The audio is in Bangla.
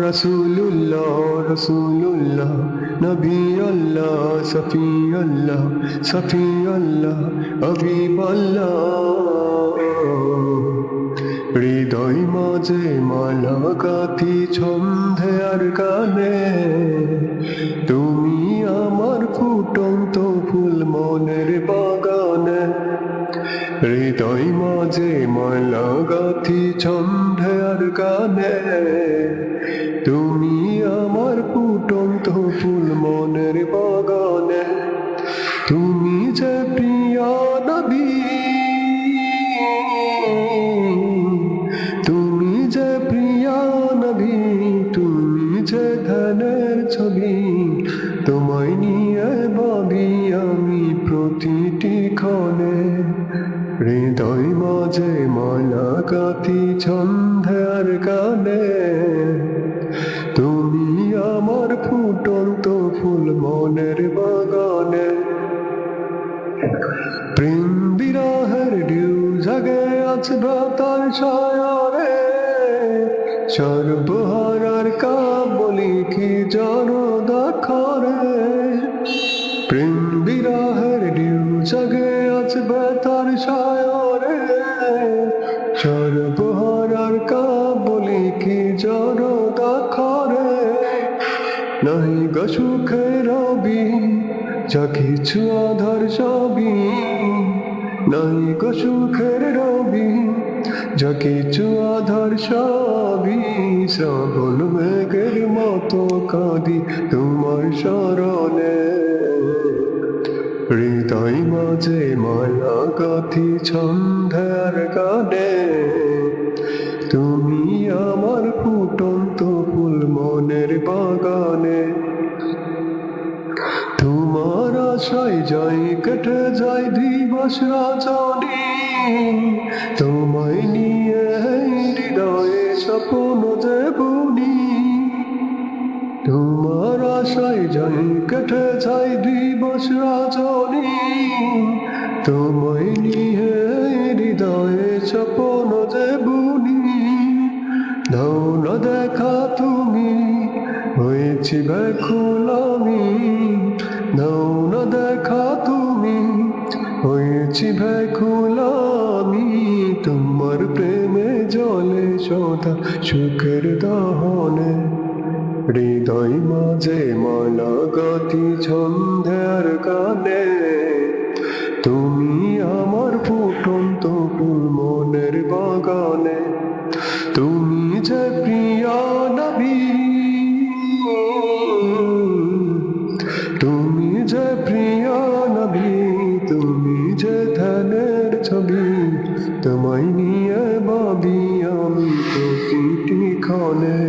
রসুল্লাহ রসুল্লাহ নবী আল্লাহ সফি আল্লাহ সফি আল্লাহ হাবিব আল্লাহ। হৃদয় মাঝে মালা গাঁথি ছন্দে আর গানে, তুমি আমার ফুটন্ত ফুল মনের বাগানে। হৃদয় মাঝে মালা গাঁথি ছন্দে আর গানে, তুমি আমার ফুটন্ত ফুল মনের বাগানে। তুমি যে প্রিয় নবী, তুমি যে প্রিয় নবী, তুমি যে ধ্যানের ছবি, তোমায় নিয়ে ভাবি আমি প্রতিটি ক্ষণে। হৃদয় মাঝে মালা গাঁথি ছন্দে আর গানে, তুমি আমার ফুটন্ত ফুল মনের বাগানে। প্রেম বিরহের ঢেউ জাগে আজ ভ্রাতার সায়রে, সর্বহারার কাবলি কি জনদা করে। প্রেম বিরহের ঢেউ জাগে আজ ভ্রাতার সায়রে, সর্বহারার কাবলি কি জনদা করে। নাই গো সুখের রবি যা কিছু আধার সবই, নাই গো সুখের রবি যা কিছু আধার সবই। শ্রাবণ মেঘের মতো কাঁদি তোমার শরণে। হৃদয় মাঝে মালা গাঁথি ছন্দে আর গানে, তুমি আমার ফুটন্ত ফুল মনের বাগানে। তোমার আশায় যাই কেটে যায় দিবস রজনী, তোমায় নিয়ে হৃদয়ে স্বপ্ন যে বুনি। তোমার আশায় যাই কেটে যায় দিবস রজনী, তোমায় নিয়ে হৃদয়ে স্বপ্ন যে বুনি। দাও না দেখা তুমি হয়েছি ব্যাকুল আমি, দাও না দেখা তুমি হয়েছি ব্যাকুল আমি। তোমার প্রেমে জলে সদা সুখের দহনে। হৃদয় মাঝে মালা গাঁথি ছন্দে আর গানে, তুমি আমার ফুটন্ত ফুল মনের বাগানে। তুমি যে প্রিয় নবী, তুমি যে প্রিয় নবী, তুমি যে ধ্যানের ছবি, তোমায় নিয়ে ভাবি আমি প্রতিটি ক্ষণে।